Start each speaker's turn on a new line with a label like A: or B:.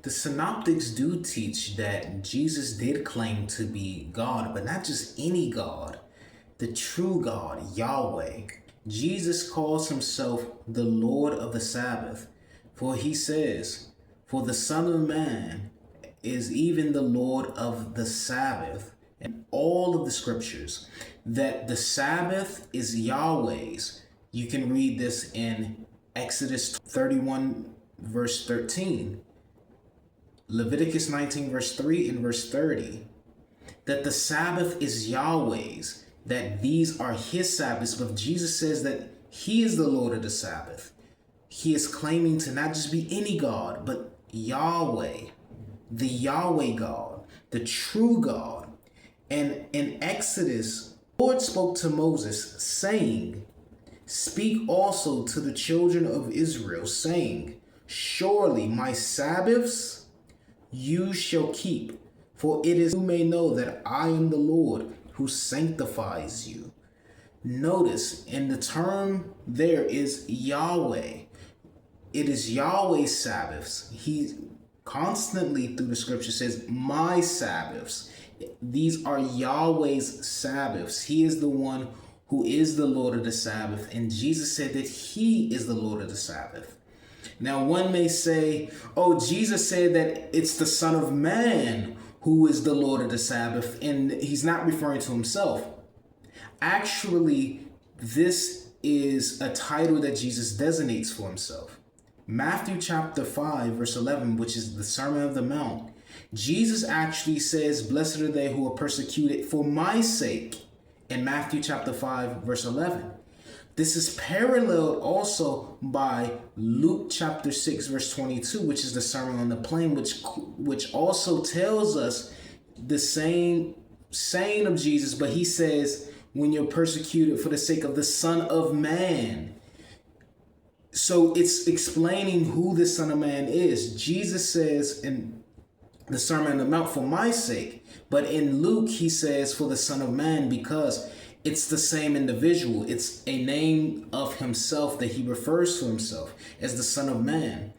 A: The synoptics do teach that Jesus did claim to be God, but not just any God, the true God, Yahweh. Jesus calls himself the Lord of the Sabbath, for he says, "For the Son of Man is even the Lord of the Sabbath." And all of the scriptures that the Sabbath is Yahweh's. You can read this in Exodus 31, verse 13. Leviticus 19, verse 3 and verse 30, that the Sabbath is Yahweh's, that these are his Sabbaths. But Jesus says that he is the Lord of the Sabbath. He is claiming to not just be any God, but Yahweh, the Yahweh God, the true God. And in Exodus, the Lord spoke to Moses, saying, "Speak also to the children of Israel, saying, Surely my Sabbaths you shall keep, for it is you may know that I am the Lord who sanctifies you." Notice, in the term there is Yahweh. It is Yahweh's Sabbaths. He constantly through the scripture says, "My Sabbaths." These are Yahweh's Sabbaths. He is the one who is the Lord of the Sabbath, and Jesus said that he is the Lord of the Sabbath. Now, one may say, oh, Jesus said that it's the Son of Man who is the Lord of the Sabbath, and he's not referring to himself. Actually, this is a title that Jesus designates for himself. Matthew chapter 5, verse 11, which is the Sermon of the Mount, Jesus actually says, "Blessed are they who are persecuted for my sake," in Matthew chapter 5, verse 11. This is paralleled also by Luke chapter 6, verse 22, which is the Sermon on the Plain, which also tells us the same saying of Jesus, but he says, when you're persecuted for the sake of the Son of Man. So it's explaining who the Son of Man is. Jesus says in the Sermon on the Mount, "For my sake," but in Luke he says, "For the Son of Man," because it's the same individual. It's a name of himself that he refers to himself as the Son of Man.